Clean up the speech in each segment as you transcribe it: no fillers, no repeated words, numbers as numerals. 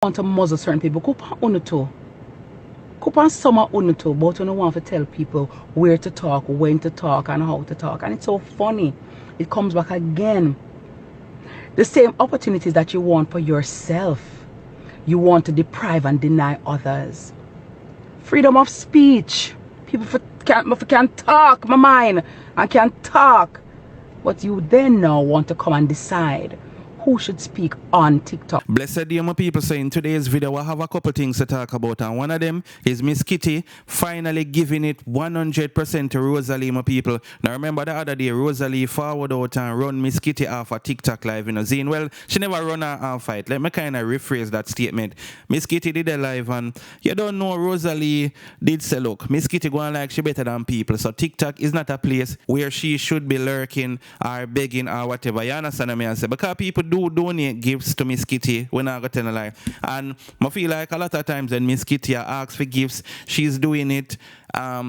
Want to muzzle certain people. Kupa unuto. Kupa summer unuto, but you don't want to tell people where to talk, when to talk, and how to talk. And it's so funny. It comes back again. The same opportunities that you want for yourself, you want to deprive and deny others. Freedom of speech. People can't talk, my mind, and can't talk. But you then now want to come and decide who should speak on TikTok. Blessed day, my people. So in today's video, I have a couple things to talk about, and one of them is Miss Kitty finally giving it 100% to Rosealee, my people. Now remember the other day, Rosealee forward out and run Miss Kitty off a TikTok live, you know, Zine. Well, she never run her off fight. Let me kind of rephrase that statement. Miss Kitty did a live, and you don't know Rosealee did say, look, Miss Kitty going like she better than people. So TikTok is not a place where she should be lurking or begging or whatever. You understand what I say? Because people do donate gifts to Miss Kitty when I got a lie. And I feel like a lot of times when Miss Kitty asks for gifts, she's doing it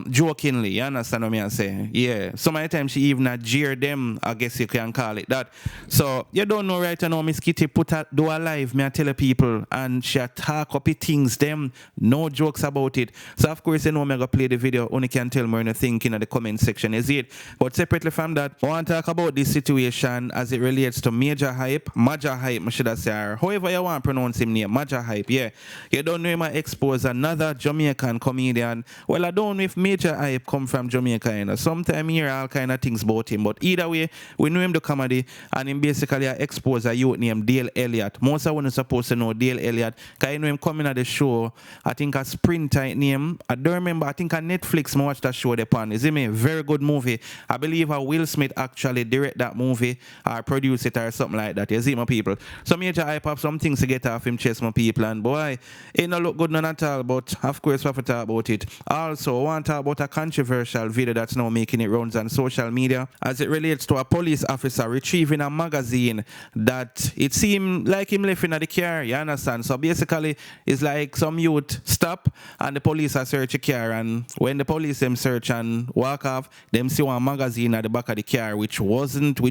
jokingly. You understand what I say? Yeah. So many times she even jeer them, I guess you can call it that. So you don't know right now, Miss Kitty do a live, me I tell people, and she talk up things, them, no jokes about it. So of course you know me go play the video, only can tell me anything in the comment section, is it? But separately from that, I want to talk about this situation as it relates to Majah Hype, I should have said, or however you want to pronounce him name, Majah Hype, yeah. You don't know him expose another Jamaican comedian. Well, I don't know if Majah Hype come from Jamaica, you know. Sometimes hear all kind of things about him, but either way, we know him the comedy, and him basically expose a youth named Dale Elliott. Most of us supposed to know Dale Elliott, because you know him coming at the show, I think a Sprint type name. I don't remember, I think on Netflix, I watched that show upon. Is it me? Very good movie. I believe Will Smith actually direct that movie or produce it or something like that. You see my people. So Majah Hype have some things to get off him chest, my people, and boy, it not look good none at all, but of course we have to talk about it. Also, I want to talk about a controversial video that's now making it rounds on social media as it relates to a police officer retrieving a magazine that it seemed like him left in the car, you understand? So basically, it's like some youth stop and the police are search a car, and when the police them search and walk off, them see one magazine at the back of the car which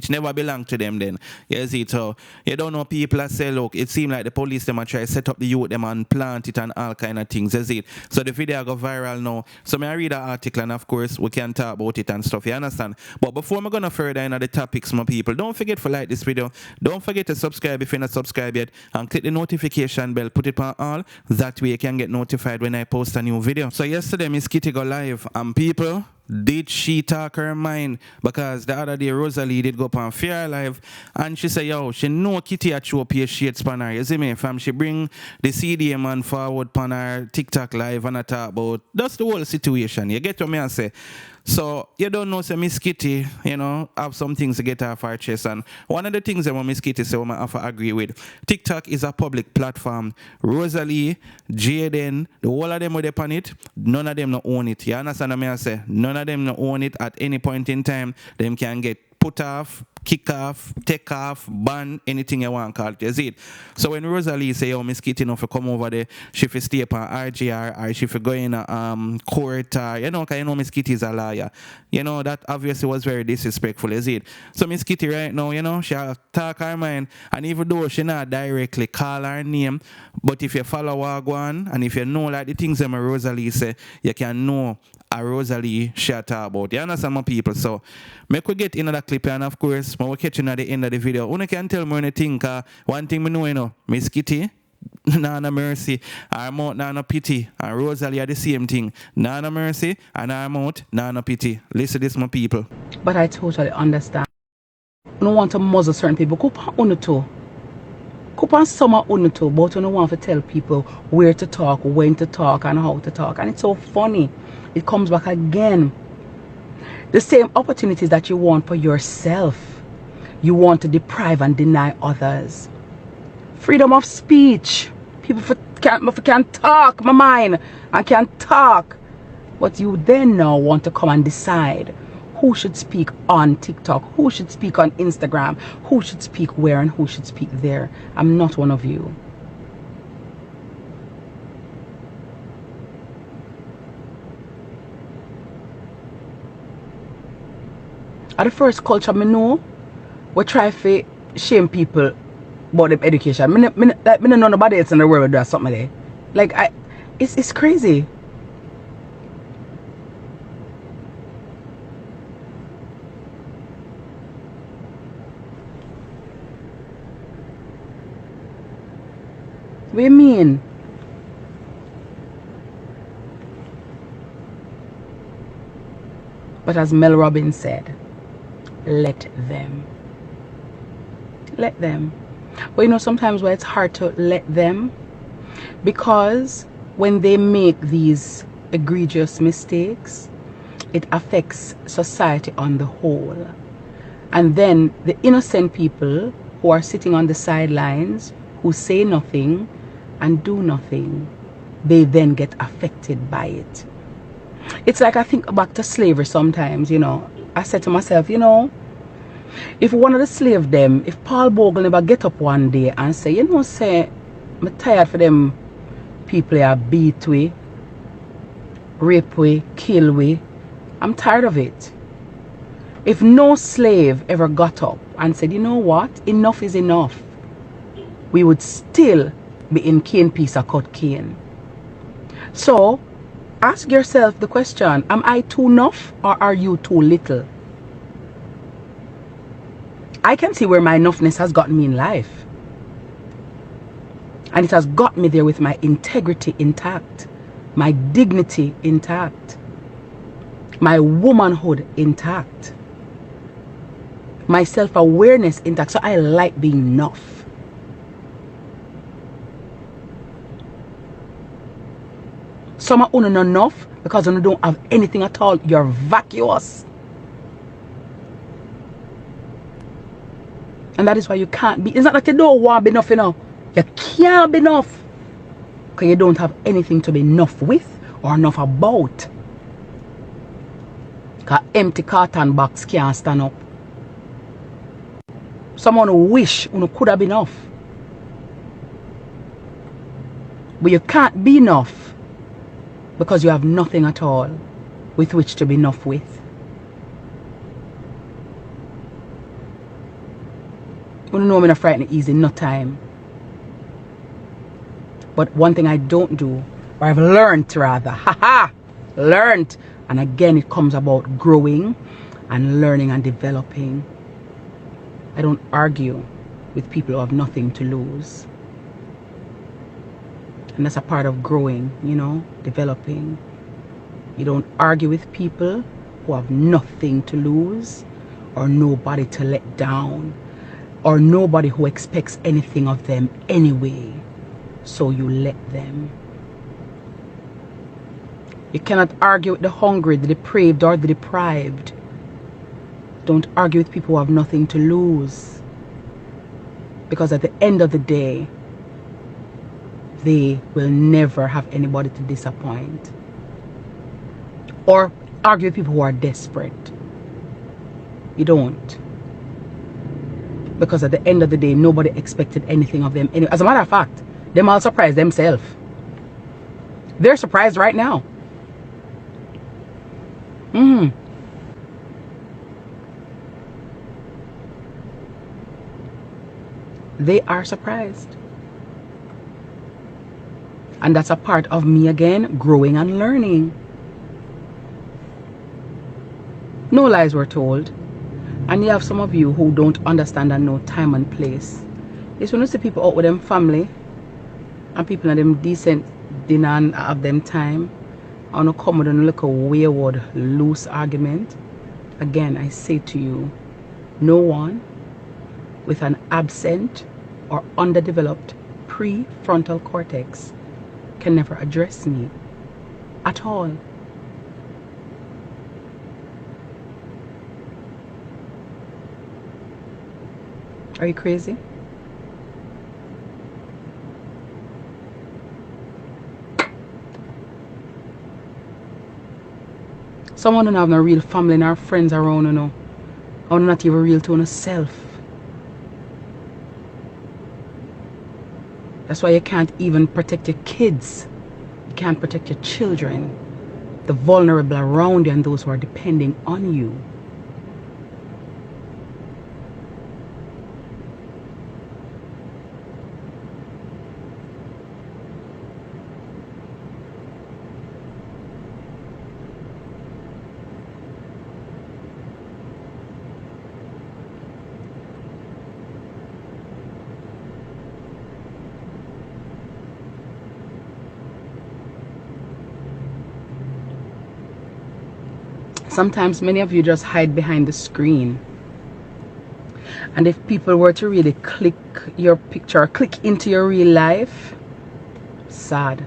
never belonged to them then. You see, so you don't know, people that say, look, it seemed like the police them are try to set up the youth them and plant it and all kind of things, is it? So the video go viral now. So may I read that article, and of course we can talk about it and stuff, you understand? But before I'm gonna further into the topics, my people, don't forget to like this video, don't forget to subscribe if you're not subscribed yet, and click the notification bell, put it on all, that way you can get notified when I post a new video. So yesterday Miss Kitty go live, and people, did she talk her mind? Because the other day Rosealee did go up on Fair Live and she said, yo, she know Kitty at show pay shades pan her. You see me? Fam, she bring the CDM man forward pan her TikTok live and I talk about that's the whole situation. You get what me I say? So you don't know, say Miss Kitty, you know, have some things to get off her chest. And one of the things that Miss Kitty say, I have to agree with, TikTok is a public platform. Rosealee, Jaden, the whole of them with upon it, none of them no own it. You understand what I say? None of them no own it at any point in time. Them can get put off, kick off, take off, ban, anything you want call it. You see it? So when Rosealee say, oh, Miss Kitty, you know, if you come over there, she fi stay upon RGR, or she fi go in a court, you know, because you know Miss Kitty is a lawyer. You know, that obviously was very disrespectful, is it? So Miss Kitty right now, you know, she talk her mind, and even though she not directly call her name, but if you follow her go on, and if you know like the things that Rosealee say, you can know a Rosealee she talk about. You understand, my people? So make we get into that clip, and of course, when we catch you at the end of the video, one can tell me anything, one thing we know, you know, Miss Kitty, nah no mercy, our mouth nah no pity, and Rosealee are the same thing, nah no mercy, and our mouth nah no pity. Listen to this, my people. But I totally understand. I don't want to muzzle certain people. Kupa unuto. Kupa summer unuto, but I don't want to tell people where to talk, when to talk, and how to talk. And it's so funny. It comes back again. The same opportunities that you want for yourself, you want to deprive and deny others. Freedom of speech. People can't talk, my mind, and can't talk. But you then now want to come and decide who should speak on TikTok, who should speak on Instagram, who should speak where, and who should speak there. I'm not one of you. At the first culture I know, we try to shame people about them education. Me don't know nobody else in the world does something there. Like it's crazy. What do you mean? But as Mel Robbins said, let them. Let them. But you know, sometimes why it's hard to let them, because when they make these egregious mistakes, it affects society on the whole. And then the innocent people who are sitting on the sidelines, who say nothing and do nothing, they then get affected by it. It's like I think back to slavery sometimes, you know. I said to myself, you know, if one of the slave them, if Paul Bogle never get up one day and say, you know, say, I'm tired for them people here beat we, rape we, kill we, I'm tired of it. If no slave ever got up and said, you know what, enough is enough, we would still be in cane piece or cut cane. So ask yourself the question, am I too enough or are you too little? I can see where my enoughness has gotten me in life. And it has got me there with my integrity intact, my dignity intact, my womanhood intact, my self-awareness intact. So I like being enough. Some are not enough because you don't have anything at all. You're vacuous. And that is why you can't be. It's not that you don't want to be enough, you know. You can't be enough. Because you don't have anything to be enough with or enough about. Because empty carton box can't stand up. Someone who wish you could have been enough. But you can't be enough because you have nothing at all with which to be enough with. You know I'm not frightened easy, no time. But one thing I don't do, or I've learned rather, learned, and again it comes about growing and learning and developing. I don't argue with people who have nothing to lose. And that's a part of growing, you know, developing. You don't argue with people who have nothing to lose or nobody to let down or nobody who expects anything of them anyway. So you let them. You cannot argue with the hungry, the depraved, or the deprived. Don't argue with people who have nothing to lose. Because at the end of the day, they will never have anybody to disappoint. Or argue with people who are desperate. You don't. Because at the end of the day, nobody expected anything of them. As a matter of fact, them all surprised themselves. They're surprised right now. They are surprised. And that's a part of me again, growing and learning. No lies were told. And you have some of you who don't understand and know time and place. It's when you see people out with them family and people in them decent dinner and have them time, and you come with a little wayward, loose argument. Again, I say to you, no one with an absent or underdeveloped prefrontal cortex can never address me at all. Are you crazy? Someone don't have no real family and our friends around, you know. Or not even real to yourself. That's why you can't even protect your kids. You can't protect your children, the vulnerable around you and those who are depending on you. sometimes many of you just hide behind the screen. And if people were to really click your picture, click into your real life, sad.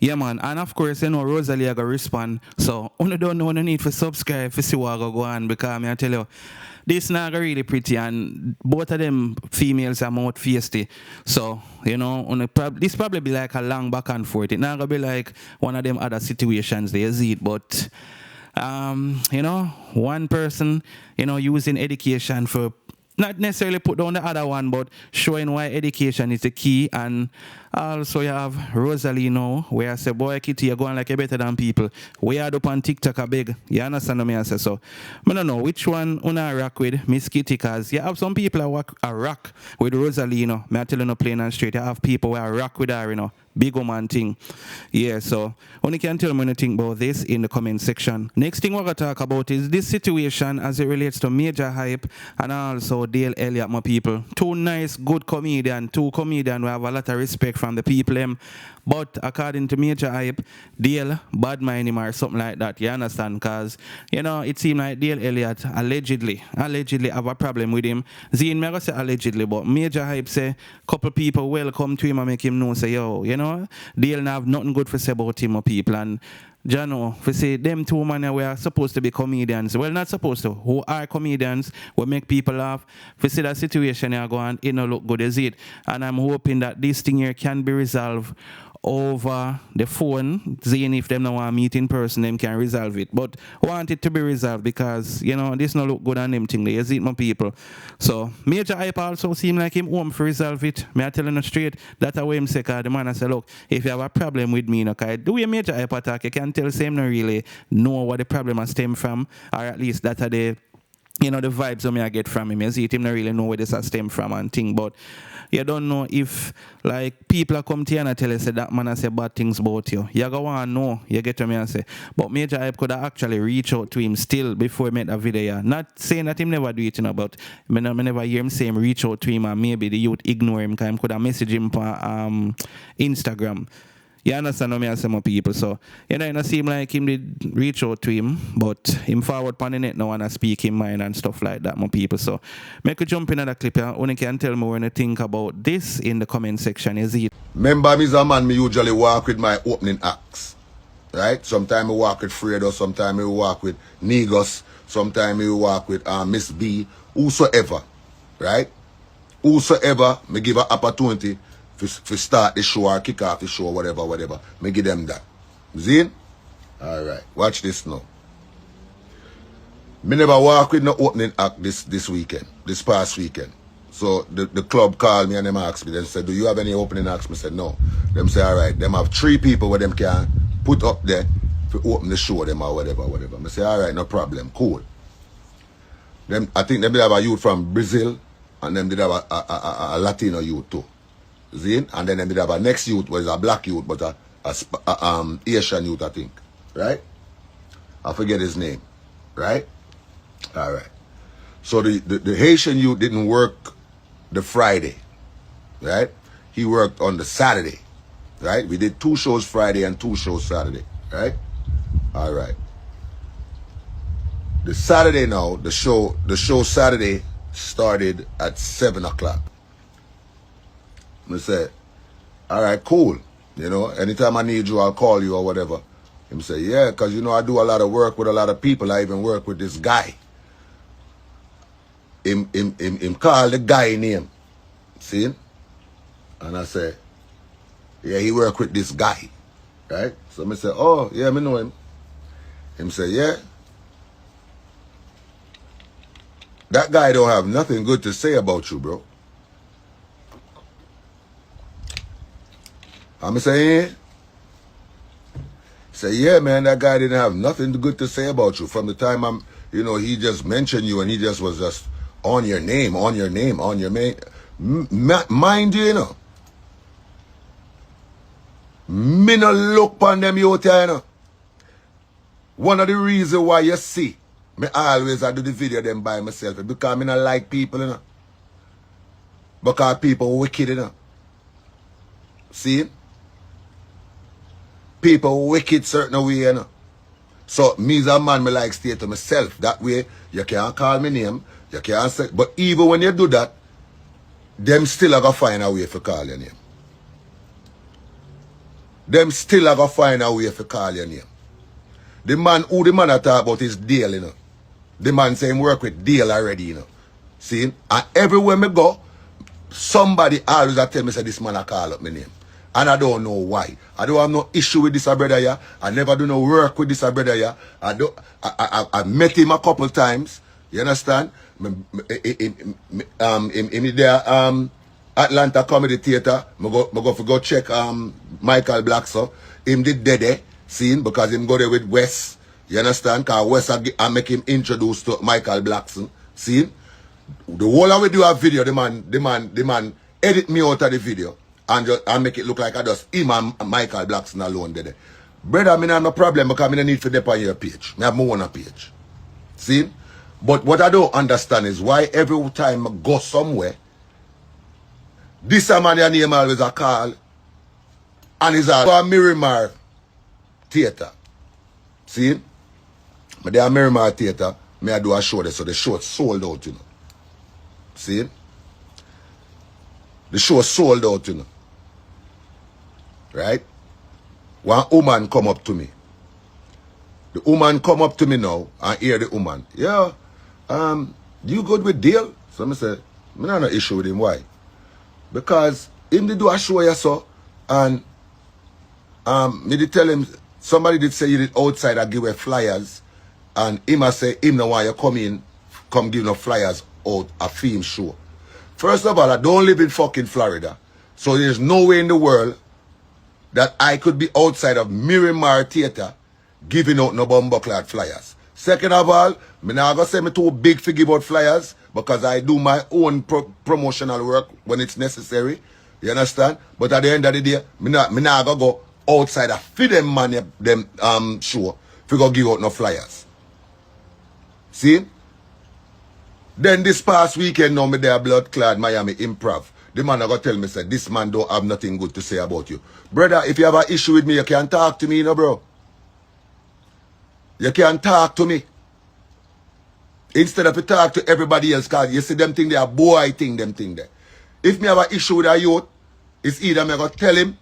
Yeah, man. And of course, you know, Rosealee I go respond. So, you don't know no need for subscribe to see what go on because I tell you, this not really pretty and both of them females are mouth feisty. So, you know, this probably be like a long back and forth. It not gonna be like one of them other situations they see it, but you know, one person, you know, using education for not necessarily put down the other one, but showing why education is the key. And also you have Rosealee now, where I say, boy, Kitty, you're going like you're better than people. We are up on TikTok a big. You understand what I say? So I don't know which one I rock with, Miss Kitty, because you have some people who rock with Rosealee, you know. I tell you no plain and straight. You have people who are rock with her, you know. Big woman thing. Yeah, so only can tell me anything about this in the comment section. Next thing we're going to talk about is this situation as it relates to Majah Hype and also Dale Elliott, my people. Two nice, good comedians, two comedians who have a lot of respect from the people. But according to Majah Hype, Dale bad mind him or something like that. You understand? Because, you know, it seems like Dale Elliott allegedly have a problem with him. Zine, me go say allegedly, but Majah Hype say couple people welcome to him and make him know, say, yo, you know, Dale not have nothing good for say about him or people. And Jano, for say them two men we are supposed to be comedians. Well, not supposed to. Who are comedians, will make people laugh. For see that situation here go on, it no look good, is it? And I'm hoping that this thing here can be resolved over the phone, seeing if them no want to meet in person, them can resolve it. But want it to be resolved because, you know, this no look good on them thing. They see it, my people. So, Majah Hype also seem like him home for resolve it. Me I telling you straight, that's how him say, cause the man I say, look, if you have a problem with me, okay, do a Majah Hype attack, you can tell same no really know what the problem has stem from, or at least that are the, you know, the vibes I get from him. You see it, him not really know where this has stem from and thing, but you don't know if, like, people are come to you and tell you, say, that man I say bad things about you. You go want to know, you get to me and say. But Majah Hype could have actually reach out to him still before he made that video. Not saying that him never do it, you know, but I never hear him say him reach out to him and maybe the youth ignore him because him could have messaged him on Instagram. You understand what I say, my people? So, you know, it seem like him did reach out to him, but him forward on the net now and speak his mind and stuff like that, my people. So, make you jump in another clip here. Only can tell me when you think about this in the comment section. Is it? Remember, me as a man, me usually walk with my opening acts. Right? Sometimes I walk with Fredo, sometimes I walk with Negos, sometimes I walk with Miss B, whosoever. Right? Whosoever, me give an opportunity to start the show or kick off the show, whatever. Me give them that. Zine? Alright. Watch this now. Me never walk with no opening act this past weekend. So the club called me and them asked me, they said, do you have any opening acts? I said, no. Them say, alright, them have 3 people where them can put up there to open the show them or whatever. I say, alright, no problem, cool. Them, I think them did have a youth from Brazil and them did have a Latino youth too. Zine? And then they did have a next youth, was a black youth, but a Asian youth, I think. Right? I forget his name. Right? Alright. So the Haitian youth didn't work the Friday. Right? He worked on the Saturday. Right? We did 2 shows Friday and 2 shows Saturday. Right? Alright. The Saturday now, the show Saturday started at 7 o'clock. I said, all right, cool. You know, anytime I need you, I'll call you or whatever. Him say, yeah, because, you know, I do a lot of work with a lot of people. I even work with this guy. Him call the guy name. See? And I say, yeah, he work with this guy. Right? So I say, oh, yeah, me know him. Him say, yeah. That guy don't have nothing good to say about you, bro. I'm saying, say, yeah, man, that guy didn't have nothing good to say about you. From the time he just mentioned you and he just was just on your name. Mind you, you know. Me no look on them youth, you know. One of the reasons why you see me always I do the video them by myself because me not like people, you know. Because people wicked, you know. See? people wicked certain way, you know. So me as a man, me like stay to myself. That way, you can't call me name, you can't say, but even when you do that, them still are gonna find a way to call your name. Them still are gonna find a way to call your name. The man who the man I talk about is Dale, you know. The man say him work with Dale already, you know. See? And everywhere me go, somebody always tell me say this man I call up my name. And I don't know why. I don't have no issue with this brother here. I never do no work with this brother here. I met him a couple times. You understand? In the Atlanta Comedy Theater, I go check Michael Blackson. Him did there, seen, because him go there with Wes. You understand? Because Wes I make him introduced to Michael Blackson. See? The whole of we do a video, the man edit me out of the video and make it look like I just him and Michael Blackson alone there. Brother, I have no problem because I don't need to dip on your page. I have my own page. See? But what I don't understand is why every time I go somewhere, this man your name always a call and it's a Miramar Theater. See? But there are Miramar Theater, I do a show there, so the show sold out, you know. See? The show sold out, you know. Right? One woman come up to me. The woman come up to me now and hear the woman. Yeah, you good with Dale? So I say, I have no issue with him. Why? Because him did do a show you saw and me did tell him, somebody did say you did outside and give away flyers and him I say, him no why you come give no flyers out a film show. First of all, I don't live in fucking Florida. So there's no way in the world that I could be outside of Miramar Theater giving out no bumbucklad flyers. Second of all, I'm not going to say me too big to give out flyers because I do my own promotional work when it's necessary. You understand? But at the end of the day, I'm not going to go outside of feed them money, them show to go give out no flyers. See? Then this past weekend, now me there blood clad Miami Improv. The man gonna tell me, say, this man don't have nothing good to say about you. Brother, if you have an issue with me, you can talk to me, you know, bro. You can talk to me. Instead of you talk to everybody else, because you see them thing there, boy thing, them thing there. If me have an issue with a youth, it's either me gonna tell him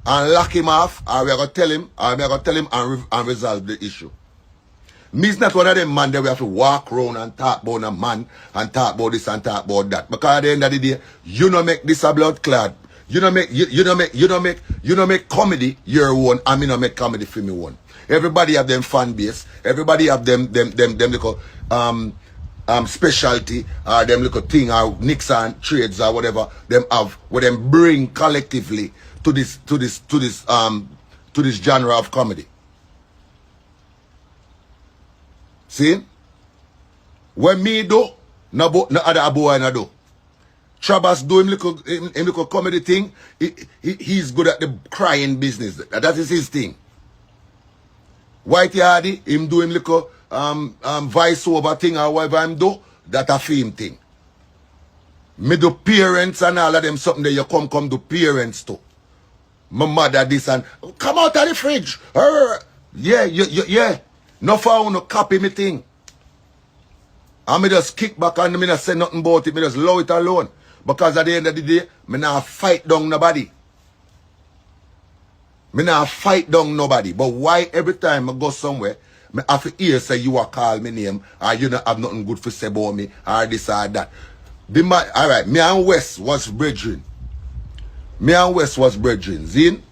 and lock him off, or we gonna tell him, or me gonna tell him and resolve the issue. Me's not one of them man that we have to walk around and talk about a man and talk about this and talk about that. Because at the end of the day, you don't make this a blood clot. You don't make comedy your own, and me don't make comedy for me one. Everybody have them fan base. Everybody have them little specialty or them little thing or nicks and trades or whatever them have what them bring collectively to this genre of comedy. See? When me do, no other boy no do. Trabas do him little comedy thing. He's good at the crying business. That is his thing. Whitey Hardy, him do him little voice over thing or whatever him do. That a film thing. Me do parents and all of them something that you come do parents too. My mother this and come out of the fridge. Yeah. No for no copy me thing. And me just kick back and me not say nothing about it. Me just allow it alone. Because at the end of the day, me not fight down nobody. Me not fight down nobody. But why every time I go somewhere, me have to hear say you are call me name or you don't have nothing good to say about me or this or that. Alright, me and Wes was brethren. Zin?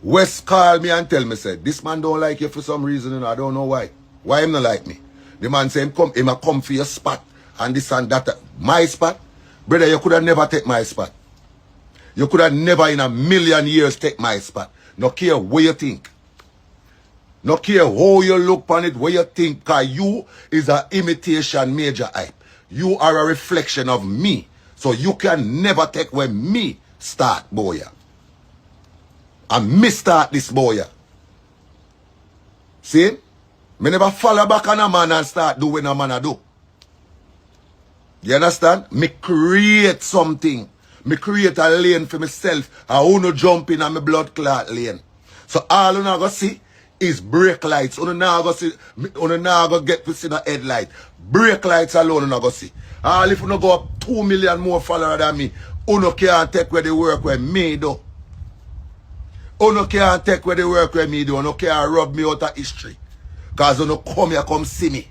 Wes called me and tell me, said, this man don't like you for some reason and I don't know why. Why him not like me? The man say him come for your spot and this and that. My spot? Brother, you could have never take my spot. You could have never in a million years take my spot. No care what you think. No care how you look on it, what you think. Because you is an imitation Majah hype. You are a reflection of me. So you can never take where me start, boy. And me start this boy. See? Me never follow back on a man and start doing a man a do. You understand? Me create something. Me create a lane for myself. I wanna jump in on my blood clot lane. So all you now go see is brake lights. You now go see, you now go get to see the headlight. Brake lights alone you now go see. All if you no go up 2 million more followers than me, you can't take where the work with me do. You can't take where the work with me do. You can't rub me out of history. Cause you come here come see me.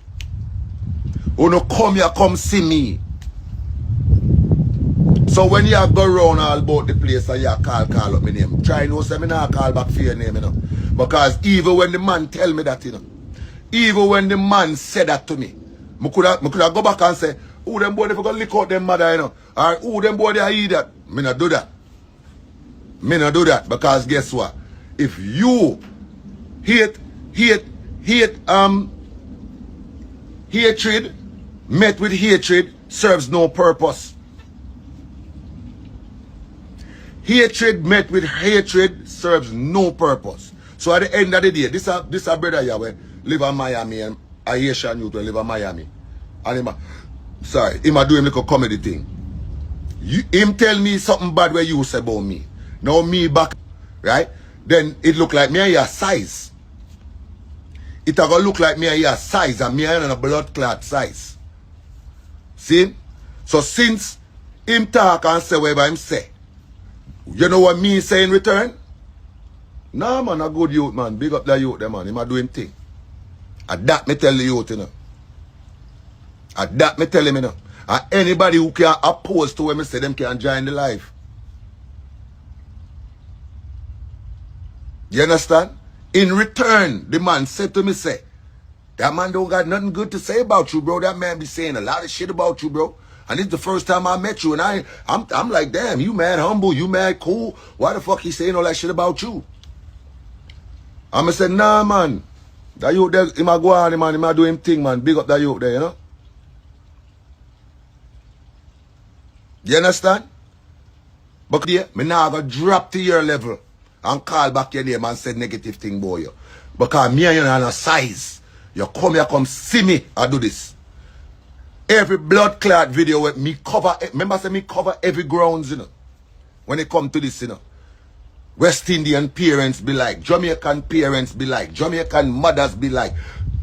You come here come see me. So when you go around all about the place and you call up my name, try no say me not call back for your name, you know. Because even when the man tell me that, you know, even when the man said that to me, I could have go back and say, who them boy they gonna lick out them mother, you know, or who them boy they are eat that. Me not do that. Me not do that because guess what? If you hatred met with hatred serves no purpose. Hatred met with hatred serves no purpose. So at the end of the day, this a brother here we live in Miami and a Haitian youth live in Miami. And him a do him like a comedy thing. Him tell me something bad where you say about me. Now me back, right? Then it look like me and your size. It gonna look like me and your size and me and a blood clot size. See? So since him talk and say whatever him say, you know what me say in return? Nah man, a good youth man. Big up the youth there man. Him a do him thing. And that me tell the youth, you know. And that me tell him, you know. And anybody who can oppose to what me say, them can join the life. You understand? In return, the man said to me, say, that man don't got nothing good to say about you, bro. That man be saying a lot of shit about you, bro. And it's the first time I met you, and I'm like, damn, you mad humble, you mad cool. Why the fuck he saying all that shit about you? I'ma say, nah, man. That youth there, he might go on, man. He might do him thing, man. Big up that youth there, you know? You understand? But yeah, me now go drop to your level and call back your name and say negative thing about you. Because me and you are a size. You come here, come see me, I do this. Every blood clot video with me cover, remember say me cover every grounds, you know. When it come to this, you know. West Indian parents be like, Jamaican parents be like, Jamaican mothers be like,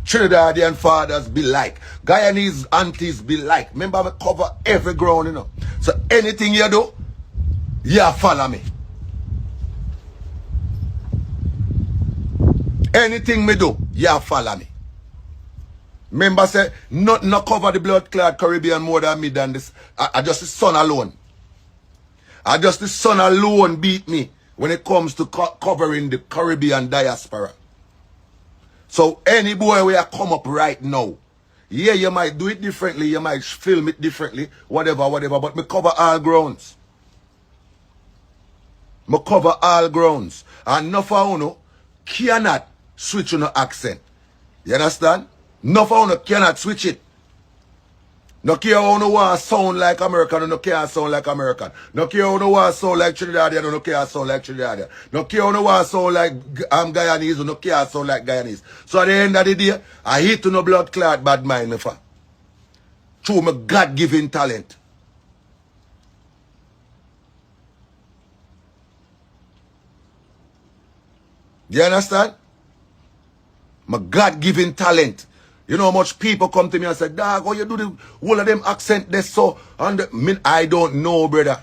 Trinidadian fathers be like, Guyanese aunties be like. Remember me cover every ground, you know. So anything you do, you follow me. Anything me do, you follow me. Remember say, not cover the blood clot Caribbean more than me than this. I just the sun alone. I just the sun alone beat me when it comes to covering the Caribbean diaspora. So any boy where come up right now, yeah, you might do it differently, you might film it differently, whatever, but me cover all grounds. Me cover all grounds. And no for uno cannot switch on no accent. You understand? No for uno cannot switch it. No care how no want sound like American, no care sound like American. No care how no want sound like Trinidadian, no care sound like Trinidadian. No care how no want sound like Guyanese, no care sound like Guyanese. So at the end of the day, I hate to no blood clot bad mind me for. Through my God-given talent. You understand? My God-given talent. You know how much people come to me and say, dog, how you do the whole of them accent this so? And I don't know, brother.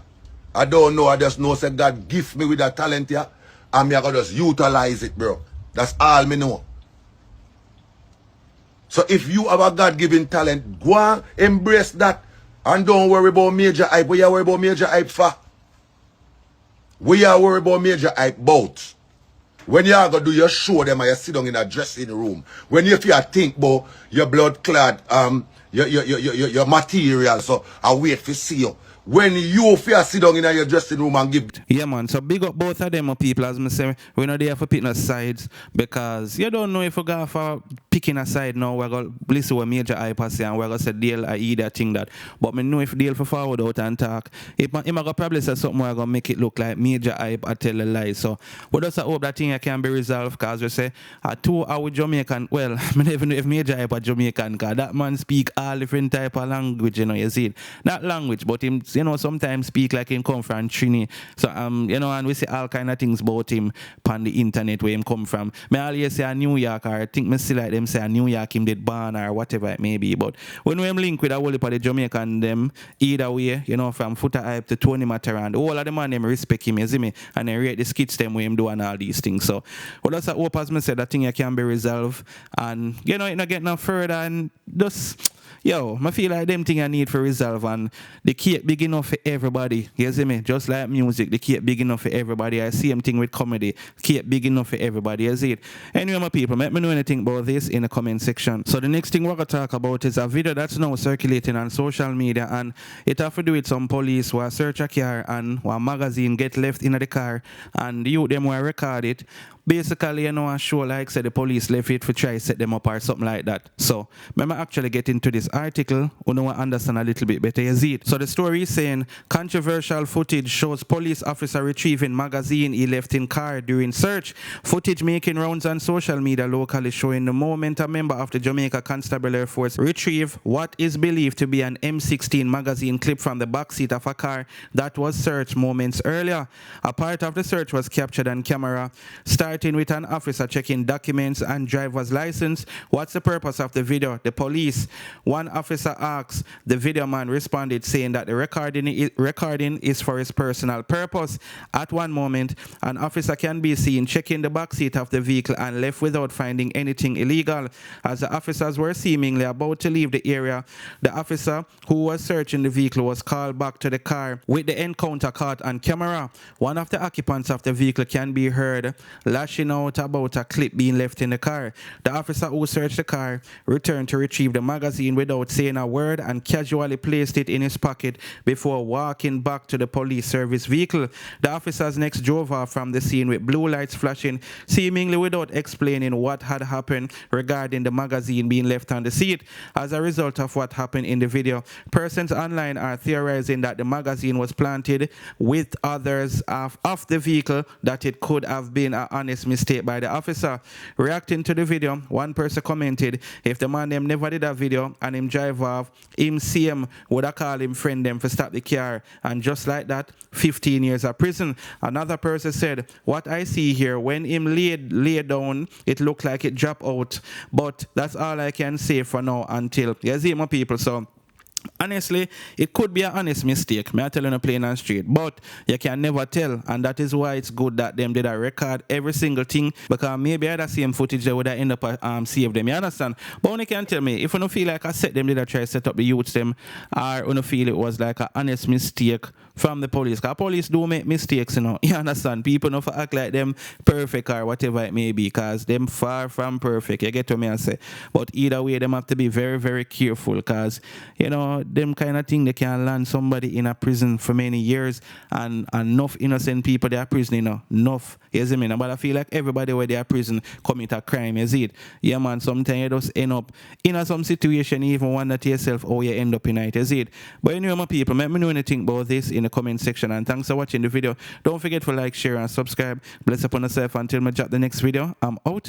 I don't know. I just know say God gift me with that talent here. And me I gotta just utilize it, bro. That's all me know. So if you have a God-given talent, go and embrace that. And don't worry about major hype. What you worry about major hype for? What you worry about major hype about? When you are going to do your show, them and you sit down in a dressing room. When you feel think about your blood clad, your material, so I wait for see you. When you feel sit down in your dressing room and give. Yeah, man. So big up both of them people, as I say. We're not there for picking a sides because you don't know if we're going for picking a side now. We're going to listen to a major hype say and we're going to say deal I either thing that. But me know if deal for forward out and talk. If I go probably say something, we're going to make it look like major hype I tell a lie. So we just hope that thing can be resolved because we say two are with Jamaican. Well, I don't even know if major hype are Jamaican because that man speak all different type of language, you know, you see it. Not language, but him, you know, sometimes speak like him come from Trini. So, you know, and we see all kind of things about him on the internet where him come from. Me always say a New York, or I think me still like them say a New York him did born or whatever it may be. But when we link with a whole heap of the Jamaican them, either way, you know, from Foota Hype to Tony Mataran, all of the man them respect him, you see me, and they rate the skits them where him do and all these things. So, well, that's a hope, as me said, that thing can be resolved, and you know, it not get no further, and just. Yo, I feel like them thing I need for resolve, and the cake big enough for everybody. You see me? Just like music, the cake big enough for everybody. I see same thing with comedy. Cake big enough for everybody. You see it? Anyway, my people, let me know anything about this in the comment section. So the next thing we're going to talk about is a video that's now circulating on social media, and it have to do with some police who search a car and one magazine get left in the car, and the youth them will record it. Basically, you know, a show like said the police left it for try set them up or something like that. So, remember actually get into this article, you know, understand a little bit better, you see it. So the story is saying, controversial footage shows police officer retrieving magazine he left in car during search. Footage making rounds on social media locally showing the moment a member of the Jamaica Constabulary Force retrieved what is believed to be an M16 magazine clip from the backseat of a car that was searched moments earlier. A part of the search was captured on camera, starting with an officer checking documents and driver's license. What's the purpose of the video? The police. One officer asked. The video man responded saying that the recording is for his personal purpose. At one moment, an officer can be seen checking the backseat of the vehicle and left without finding anything illegal. As the officers were seemingly about to leave the area, the officer who was searching the vehicle was called back to the car with the encounter caught on camera. One of the occupants of the vehicle can be heard lashing out about a clip being left in the car. The officer who searched the car returned to retrieve the magazine without saying a word and casually placed it in his pocket before walking back to the police service vehicle. The officers next drove off from the scene with blue lights flashing, seemingly without explaining what had happened regarding the magazine being left on the seat. As a result of what happened in the video, persons online are theorizing that the magazine was planted with others off the vehicle, that it could have been an honest mistake by the officer. Reacting to the video, one person commented, if the man them never did a video and him drive off, him see him would have called him friend them for stop the car, and just like that, 15 years of prison. Another person said, what I see here, when him lay down, it looked like it dropped out, but that's all I can say for now until, you see my people. So honestly, it could be an honest mistake. May I tell you plain and straight, but you can never tell, and that is why it's good that them did a record every single thing, because maybe other same footage they would have end up save them. You understand? But you can tell me if you don't feel like I set them, did I try to set up the youths them, or you don't feel it was like an honest mistake from the police? Because police do make mistakes, you know. You understand? People don't act like them perfect or whatever it may be, because them far from perfect. You get what me I say? But either way, them have to be very, very careful, because you know, them kind of thing, they can land somebody in a prison for many years, and enough innocent people they are prison, you know, enough. You see me? But I feel like everybody where they are prison commit a crime, you see it? Yeah, man, sometimes you just end up in some situation, you even wonder to yourself how you end up in it, you see it? But anyway, my people, let me know anything about this in the comment section, and thanks for watching the video. Don't forget to like, share, and subscribe. Bless upon yourself until I drop the next video. I'm out.